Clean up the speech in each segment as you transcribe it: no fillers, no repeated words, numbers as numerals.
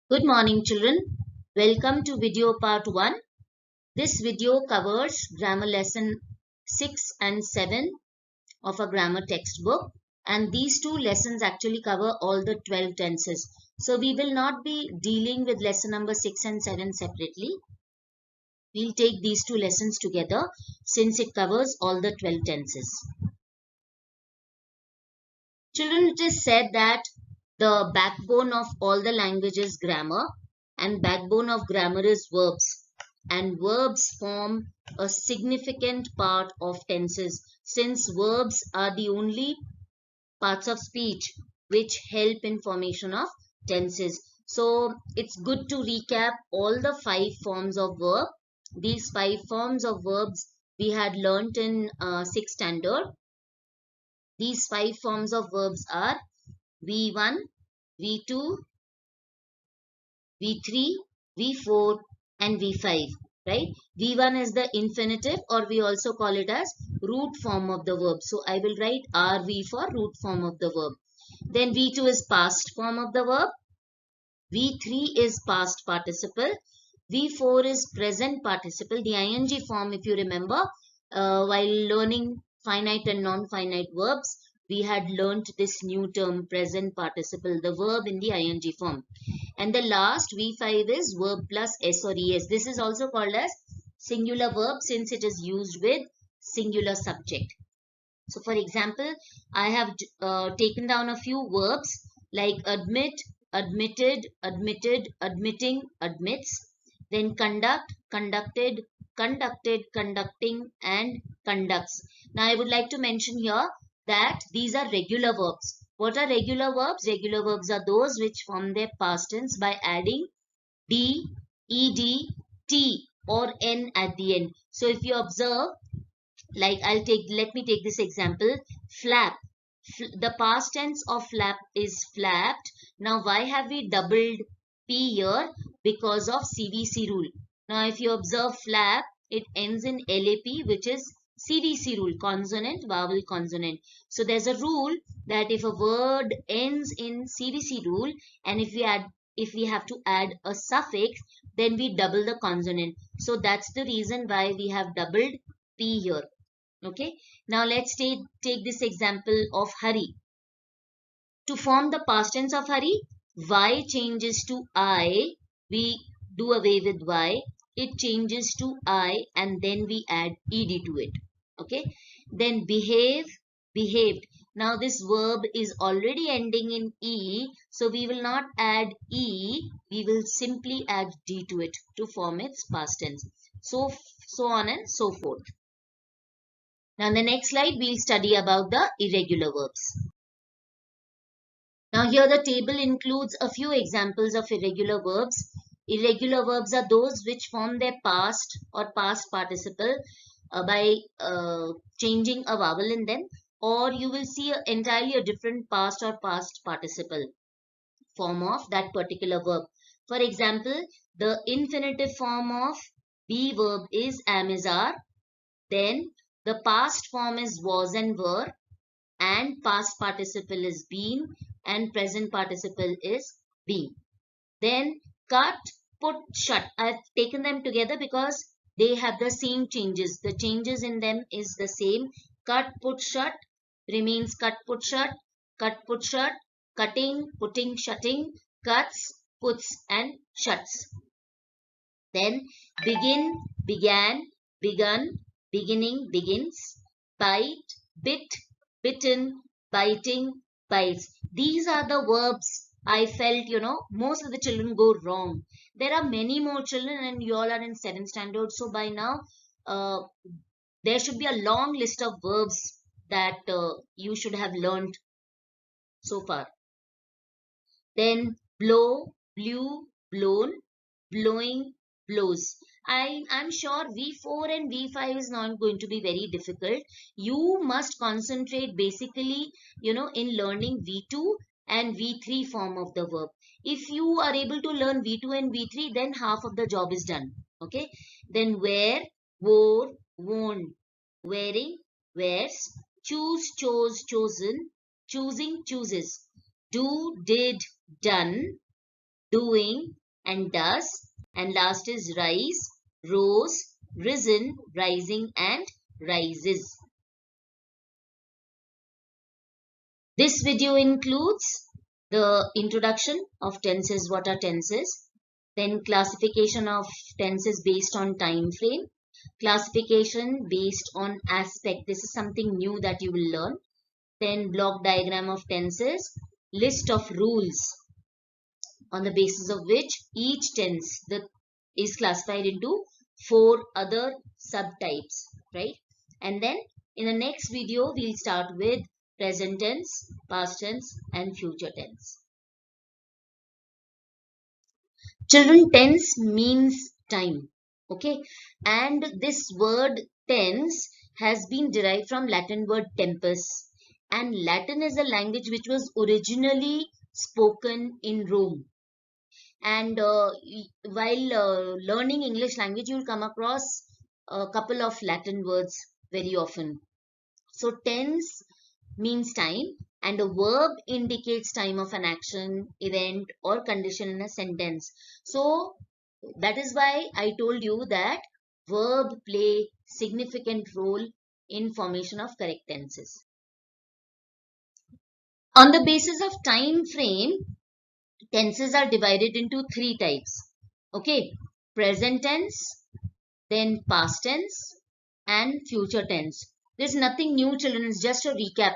Good morning, children. Welcome to video part 1. This video covers grammar lesson 6 and 7 of a grammar textbook, and these two lessons actually cover all the 12 tenses. So we will not be dealing with lesson number 6 and 7 separately. We'll take these two lessons together since it covers all the 12 tenses. Children, it is said that the backbone of all the language is grammar, and backbone of grammar is verbs, and verbs form a significant part of tenses since verbs are the only parts of speech which help in formation of tenses. So it's good to recap all the 5 forms of verb. These 5 forms of verbs we had learnt in 6th standard. These 5 forms of verbs are V1, V2, V3, V4 and V5, right? V1 is the infinitive, or we also call it as root form of the verb. So I will write RV for root form of the verb. Then V2 is past form of the verb. V3 is past participle. V4 is present participle, the ing form. If you remember, while learning finite and non-finite verbs, we had learnt this new term, present participle, the verb in the ing form. And the last V5 is verb plus S or ES. This is also called as singular verb since it is used with singular subject. So for example, I have taken down a few verbs like admit, admitted, admitted, admitting, admits, then conduct, conducted, conducted, conducting and conducts. Now I would like to mention here that these are regular verbs. What are regular verbs? Regular verbs are those which form their past tense by adding D, ED, T or N at the end. So if you observe, like let me take this example, flap. The past tense of flap is flapped. Now why have we doubled P here? Because of CVC rule. Now if you observe flap, it ends in LAP, which is CVC rule, consonant, vowel, consonant. So there's a rule that if a word ends in CVC rule and if we have to add a suffix, then we double the consonant. So that's the reason why we have doubled P here. Okay. Now let's take this example of hurry. To form the past tense of hurry, Y changes to I. We do away with Y. It changes to I and then we add ed to it. Okay. Then behave, behaved. Now this verb is already ending in E. So we will not add E. We will simply add D to it to form its past tense. So on and so forth. Now in the next slide, we'll study about the irregular verbs. Now here the table includes a few examples of irregular verbs. Irregular verbs are those which form their past or past participle by changing a vowel in them, or you will see entirely a different past or past participle form of that particular verb. For example, the infinitive form of be verb is am, is, are. Then the past form is was and were, and past participle is been, and present participle is be. Then cut, put, shut. I've taken them together because they have the same changes. The changes in them is the same. Cut, put, shut remains cut, put, shut, cut, put, shut, cutting, putting, shutting, cuts, puts and shuts. Then begin, began, begun, beginning, begins, bite, bit, bitten, biting, bites. These are the verbs I felt, most of the children go wrong. There are many more children and you all are in 7th standard. So by now, there should be a long list of verbs that you should have learned so far. Then blow, blew, blown, blowing, blows. I'm sure V4 and V5 is not going to be very difficult. You must concentrate basically, in learning V2 and V3 form of the verb. If you are able to learn V2 and V3, then half of the job is done. Okay. Then wear, wore, worn, wearing, wears, choose, chose, chosen, choosing, chooses, do, did, done, doing, and does, and last is rise, rose, risen, rising, and rises. This video includes the introduction of tenses, what are tenses, then classification of tenses based on time frame, classification based on aspect, this is something new that you will learn, then block diagram of tenses, list of rules on the basis of which each tense is classified into 4 other subtypes, right? And then in the next video, we'll start with present tense, past tense, and future tense. Children, tense means time, okay? And this word tense has been derived from Latin word tempus. And Latin is a language which was originally spoken in Rome. And while learning English language, you will come across a couple of Latin words very often. So tense means time, and a verb indicates time of an action, event, or condition in a sentence. So that is why I told you that verb play significant role in formation of correct tenses. On the basis of time frame, tenses are divided into 3 types. Okay, present tense, then past tense, and future tense. There's nothing new, children, it's just a recap.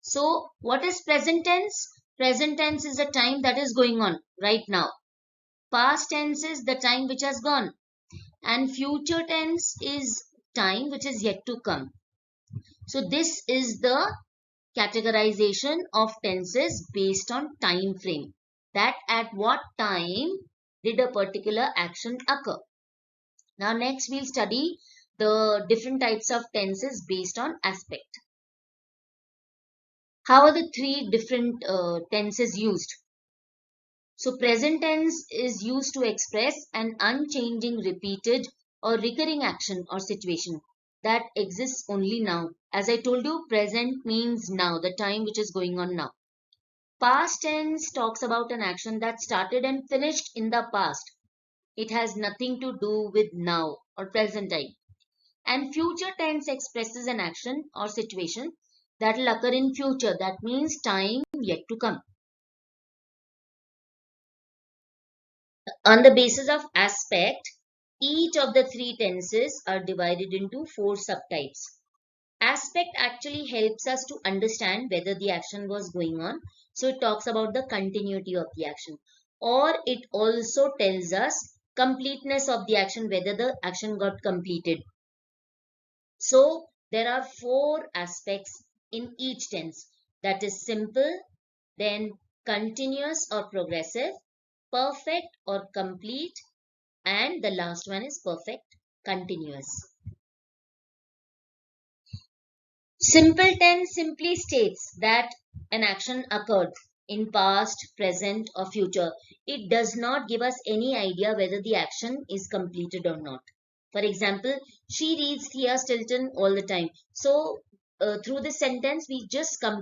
So what is present tense? Present tense is the time that is going on right now. Past tense is the time which has gone. And future tense is time which is yet to come. So this is the categorization of tenses based on time frame. That at what time did a particular action occur. Now next we'll study the different types of tenses based on aspect. How are the 3 different tenses used? So present tense is used to express an unchanging, repeated or recurring action or situation that exists only now. As I told you, present means now, the time which is going on now. Past tense talks about an action that started and finished in the past. It has nothing to do with now or present time. And future tense expresses an action or situation that will occur in future. That means time yet to come. On the basis of aspect, each of the 3 tenses are divided into 4 subtypes. Aspect actually helps us to understand whether the action was going on. So it talks about the continuity of the action. Or it also tells us completeness of the action, whether the action got completed. So there are 4 aspects in each tense. That is simple, then continuous or progressive, perfect or complete, and the last one is perfect continuous. Simple tense simply states that an action occurred in past, present, or future. It does not give us any idea whether the action is completed or not. For example, she reads Thea Stilton all the time. So through this sentence, we just come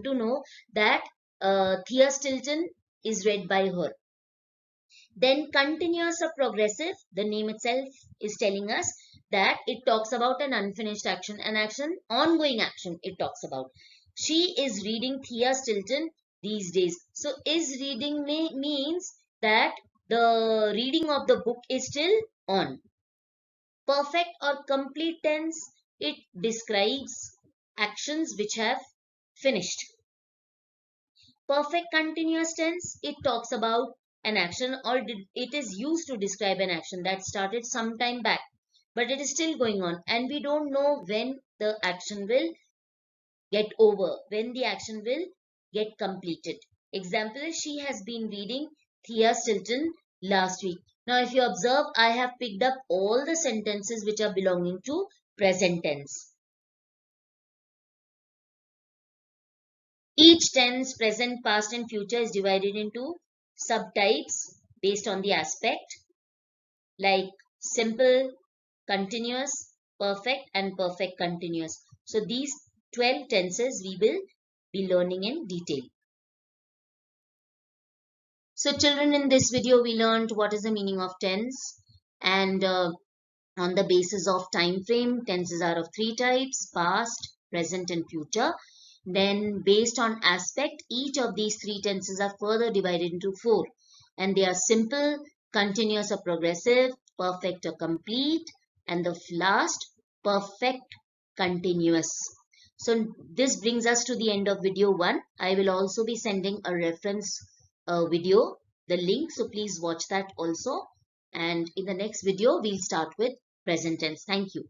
to know that Thea Stilton is read by her. Then continuous or progressive, the name itself is telling us that it talks about an unfinished action, an action, ongoing action it talks about. She is reading Thea Stilton these days. So is reading means that the reading of the book is still on. Perfect or complete tense, it describes actions which have finished. Perfect continuous tense, it talks about an action or it is used to describe an action that started some time back, but it is still going on and we don't know when the action will get over, when the action will get completed. Example, she has been reading Thea Stilton last week. Now if you observe, I have picked up all the sentences which are belonging to present tense. Each tense, present, past and future is divided into subtypes based on the aspect like simple, continuous, perfect and perfect continuous. So these 12 tenses we will be learning in detail. So children, in this video we learned what is the meaning of tense, and on the basis of time frame, tenses are of three types: past, present and future. Then based on aspect, each of these three tenses are further divided into four, and they are simple, continuous or progressive, perfect or complete, and the last, perfect continuous. So this brings us to the end of video 1. I will also be sending a reference video, the link, so please watch that also. And in the next video, we'll start with present tense. Thank you.